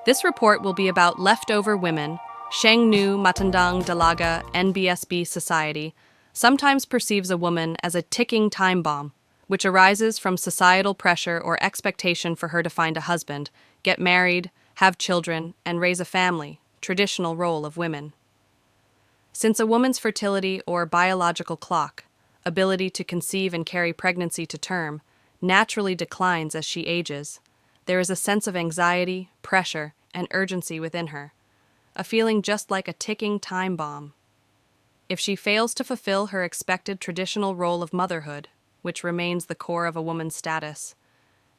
This report will be about leftover women. Sheng Nu Matandang Dalaga NBSB society sometimes perceives a woman as a ticking time bomb, which arises from societal pressure or expectation for her to find a husband, get married, have children, and raise a family, traditional role of women. Since a woman's fertility or biological clock, ability to conceive and carry pregnancy to term, naturally declines as she ages, there is a sense of anxiety, pressure, and urgency within her, a feeling just like a ticking time bomb. If she fails to fulfill her expected traditional role of motherhood, which remains the core of a woman's status,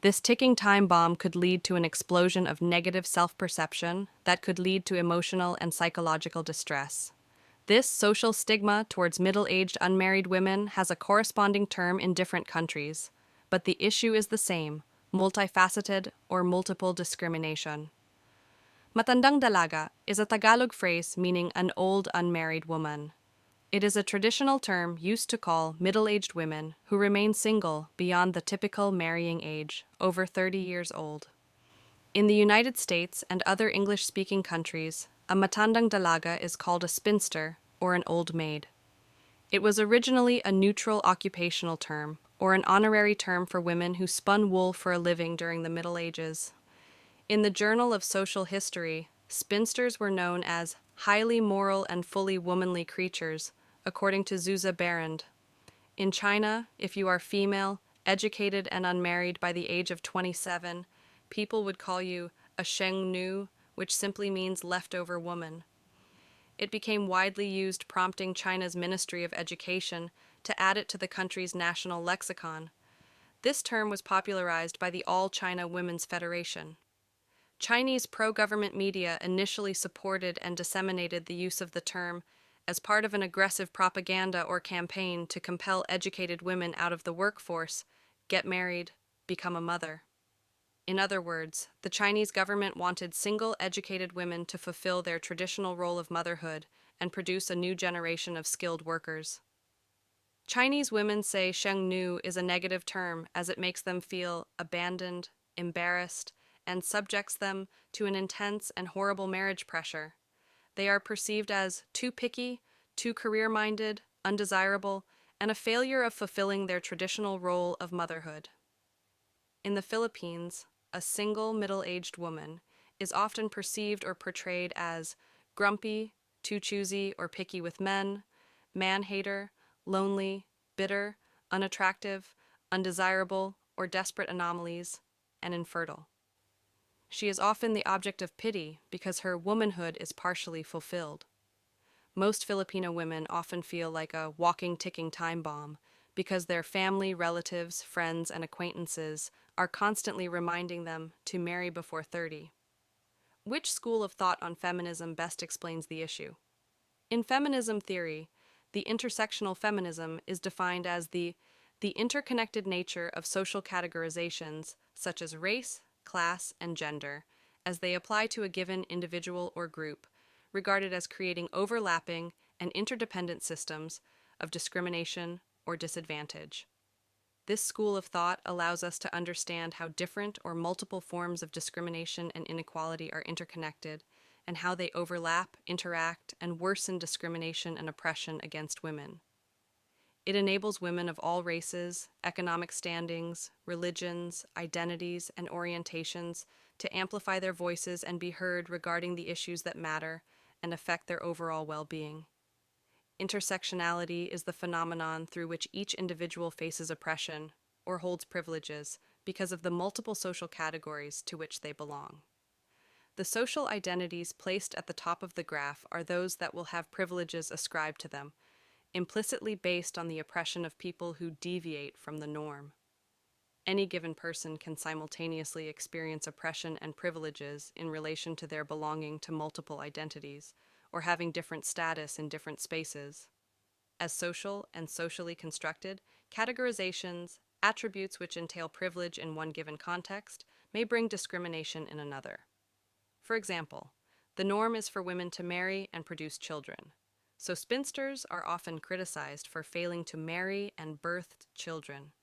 this ticking time bomb could lead to an explosion of negative self-perception that could lead to emotional and psychological distress. This social stigma towards middle-aged unmarried women has a corresponding term in different countries, but the issue is the same: multifaceted or multiple discrimination. Matandang Dalaga is a Tagalog phrase meaning an old unmarried woman. It is a traditional term used to call middle-aged women who remain single beyond the typical marrying age, over 30 years old. In the United States and other English-speaking countries, a matandang dalaga is called a spinster or an old maid. It was originally a neutral occupational term, or an honorary term for women who spun wool for a living during the Middle Ages. In the Journal of Social History, spinsters were known as highly moral and fully womanly creatures, according to Zuza Berend. In China, if you are female, educated and unmarried by the age of 27, people would call you a Sheng Nu, which simply means leftover woman. It became widely used, prompting China's Ministry of Education to add it to the country's national lexicon. This term was popularized by the All China Women's Federation. Chinese pro-government media initially supported and disseminated the use of the term as part of an aggressive propaganda or campaign to compel educated women out of the workforce, get married, become a mother. In other words, the Chinese government wanted single, educated women to fulfill their traditional role of motherhood and produce a new generation of skilled workers. Chinese women say Sheng Nu is a negative term as it makes them feel abandoned, embarrassed, and subjects them to an intense and horrible marriage pressure. They are perceived as too picky, too career-minded, undesirable, and a failure of fulfilling their traditional role of motherhood. In the Philippines, a single middle-aged woman is often perceived or portrayed as grumpy, too choosy or picky with men, man-hater, lonely, bitter, unattractive, undesirable, or desperate anomalies, and infertile. She is often the object of pity because her womanhood is partially fulfilled. Most Filipino women often feel like a walking, ticking time bomb because their family, relatives, friends, and acquaintances are constantly reminding them to marry before 30. Which school of thought on feminism best explains the issue? In feminism theory, the intersectional feminism is defined as the interconnected nature of social categorizations such as race, class, and gender, as they apply to a given individual or group, regarded as creating overlapping and interdependent systems of discrimination or disadvantage. This school of thought allows us to understand how different or multiple forms of discrimination and inequality are interconnected, and how they overlap, interact, and worsen discrimination and oppression against women. It enables women of all races, economic standings, religions, identities, and orientations to amplify their voices and be heard regarding the issues that matter and affect their overall well-being. Intersectionality is the phenomenon through which each individual faces oppression or holds privileges because of the multiple social categories to which they belong. The social identities placed at the top of the graph are those that will have privileges ascribed to them, implicitly based on the oppression of people who deviate from the norm. Any given person can simultaneously experience oppression and privileges in relation to their belonging to multiple identities, or having different status in different spaces. As social and socially constructed, categorizations, attributes which entail privilege in one given context, may bring discrimination in another. For example, the norm is for women to marry and produce children. So spinsters are often criticized for failing to marry and birth children.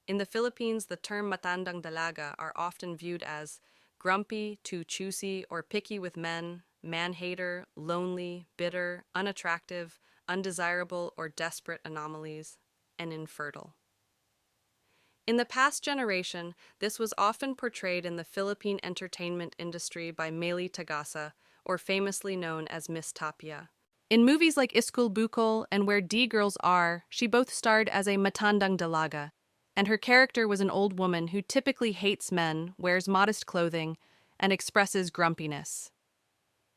In the Philippines, the term matandang dalaga are often viewed as grumpy, too choosy, or picky with men, man-hater, lonely, bitter, unattractive, undesirable, or desperate anomalies, and infertile. In the past generation, this was often portrayed in the Philippine entertainment industry by Meli Tagasa, or famously known as Miss Tapia. In movies like Iskul Bukol and Where D Girls Are, she both starred as a Matandang Dalaga, and her character was an old woman who typically hates men, wears modest clothing, and expresses grumpiness.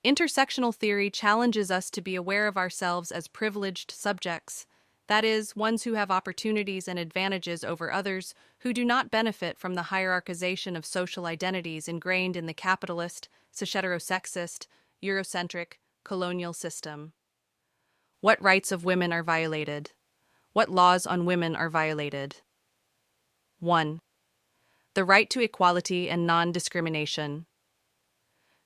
Intersectional theory challenges us to be aware of ourselves as privileged subjects, that is, ones who have opportunities and advantages over others who do not benefit from the hierarchization of social identities ingrained in the capitalist, cis-heterosexist, Eurocentric, colonial system. What rights of women are violated? What laws on women are violated? 1. The right to equality and non-discrimination.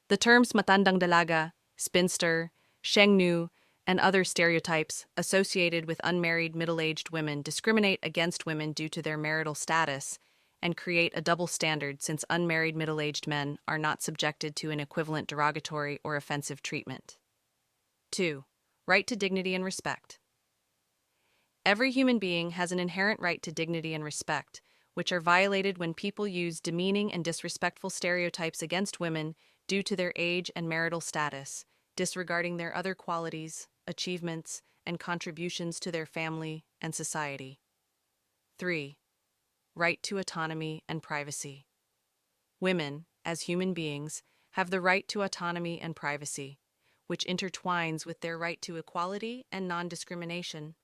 The terms matandang dalaga, spinster, Sheng Nu, and other stereotypes associated with unmarried middle-aged women discriminate against women due to their marital status and create a double standard since unmarried middle-aged men are not subjected to an equivalent derogatory or offensive treatment. 2. Right to dignity and respect. Every human being has an inherent right to dignity and respect, which are violated when people use demeaning and disrespectful stereotypes against women due to their age and marital status, disregarding their other qualities, achievements, and contributions to their family and society. 3. Right to autonomy and privacy. Women, as human beings, have the right to autonomy and privacy, which intertwines with their right to equality and non-discrimination.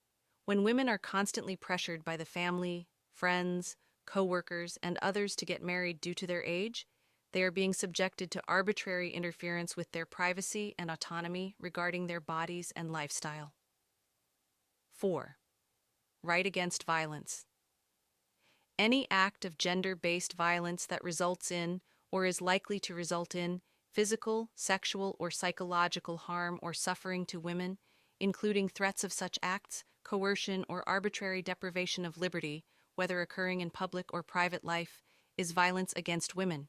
When women are constantly pressured by the family, friends, co-workers, and others to get married due to their age, they are being subjected to arbitrary interference with their privacy and autonomy regarding their bodies and lifestyle. 4. Right against violence. Any act of gender-based violence that results in, or is likely to result in, physical, sexual, or psychological harm or suffering to women, including threats of such acts, coercion, or arbitrary deprivation of liberty, whether occurring in public or private life, is violence against women.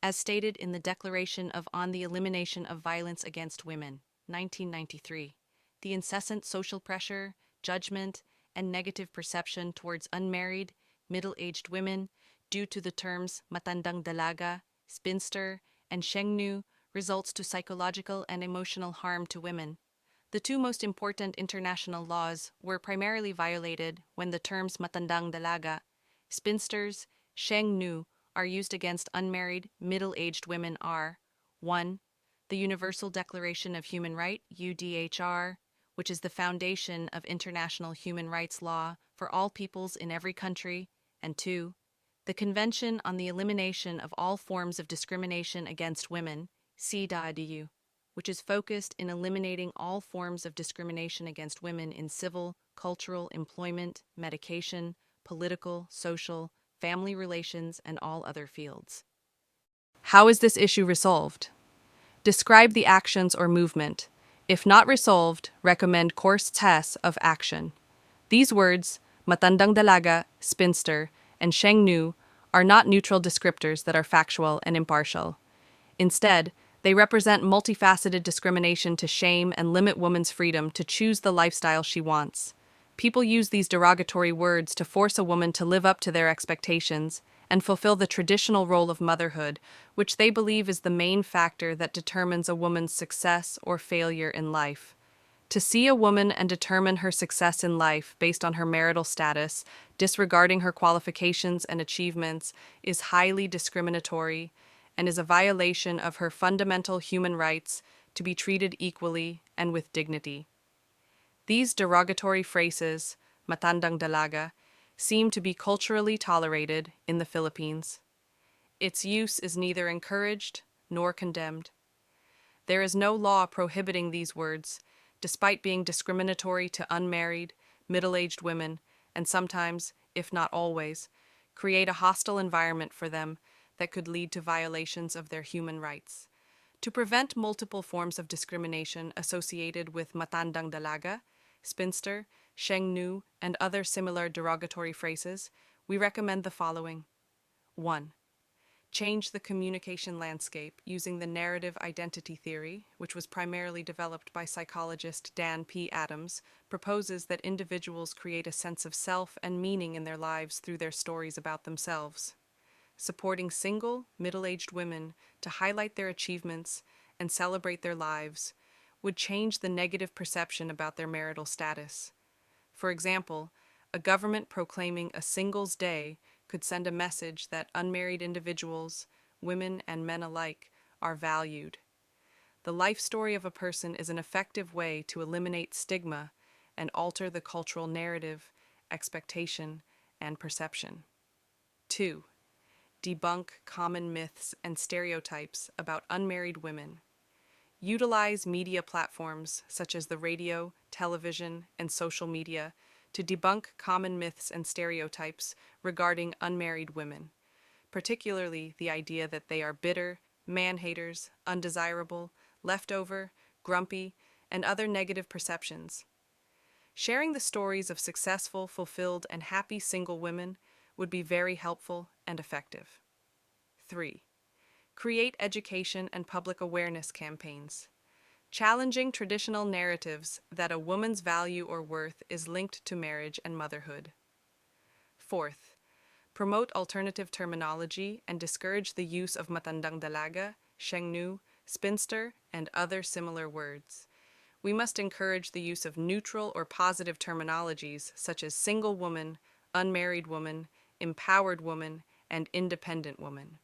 As stated in the Declaration on the Elimination of Violence Against Women, 1993, the incessant social pressure, judgment, and negative perception towards unmarried, middle-aged women due to the terms matandang dalaga, spinster, and Sheng Nu results to psychological and emotional harm to women. The two most important international laws were primarily violated when the terms matandang dalaga, spinsters, Sheng Nu are used against unmarried, middle-aged women are 1. The Universal Declaration of Human Rights, UDHR, which is the foundation of international human rights law for all peoples in every country, and 2. The Convention on the Elimination of All Forms of Discrimination Against Women, CEDAW, which is focused in eliminating all forms of discrimination against women in civil, cultural, employment, medication, political, social, family relations, and all other fields. How is this issue resolved? Describe the actions or movement. If not resolved, recommend course tests of action. These words, matandang dalaga, spinster, and Sheng Nu, are not neutral descriptors that are factual and impartial. Instead, they represent multifaceted discrimination to shame and limit women's freedom to choose the lifestyle she wants. People use these derogatory words to force a woman to live up to their expectations and fulfill the traditional role of motherhood, which they believe is the main factor that determines a woman's success or failure in life. To see a woman and determine her success in life based on her marital status, disregarding her qualifications and achievements, is highly discriminatory and is a violation of her fundamental human rights to be treated equally and with dignity. These derogatory phrases, matandang dalaga, seem to be culturally tolerated in the Philippines. Its use is neither encouraged nor condemned. There is no law prohibiting these words, despite being discriminatory to unmarried, middle-aged women, and sometimes, if not always, create a hostile environment for them that could lead to violations of their human rights. To prevent multiple forms of discrimination associated with matandang dalaga, spinster, Sheng Nu, and other similar derogatory phrases, we recommend the following. 1. change the communication landscape using the narrative identity theory, which was primarily developed by psychologist Dan P. Adams, proposes that individuals create a sense of self and meaning in their lives through their stories about themselves. Supporting single, middle-aged women to highlight their achievements and celebrate their lives would change the negative perception about their marital status. For example, a government proclaiming a Singles Day could send a message that unmarried individuals, women and men alike, are valued. The life story of a person is an effective way to eliminate stigma and alter the cultural narrative, expectation, and perception. 2. Debunk common myths and stereotypes about unmarried women. Utilize media platforms such as the radio, television, and social media to debunk common myths and stereotypes regarding unmarried women, particularly the idea that they are bitter, man-haters, undesirable, leftover, grumpy, and other negative perceptions. Sharing the stories of successful, fulfilled, and happy single women would be very helpful and effective. 3. Create education and public awareness campaigns. Challenging traditional narratives that a woman's value or worth is linked to marriage and motherhood. 4th, promote alternative terminology and discourage the use of Matandang Dalaga, Sheng Nu, spinster, and other similar words. We must encourage the use of neutral or positive terminologies such as single woman, unmarried woman, empowered woman, and independent woman.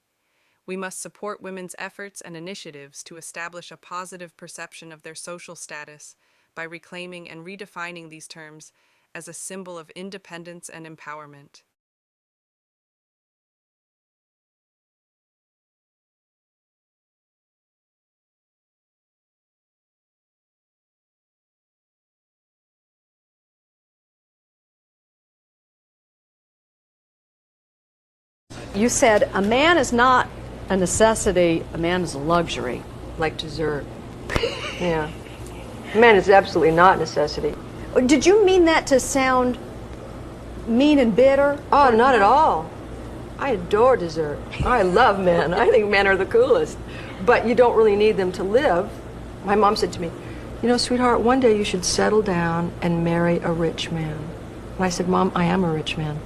We must support women's efforts and initiatives to establish a positive perception of their social status by reclaiming and redefining these terms as a symbol of independence and empowerment. You said a man is not a necessity, a man is a luxury. Like dessert. Yeah. Man is absolutely not a necessity. Did you mean that to sound mean and bitter? Oh, not at all. I adore dessert. I love men. I think men are the coolest. But you don't really need them to live. My mom said to me, you know, sweetheart, one day you should settle down and marry a rich man. And I said, Mom, I am a rich man.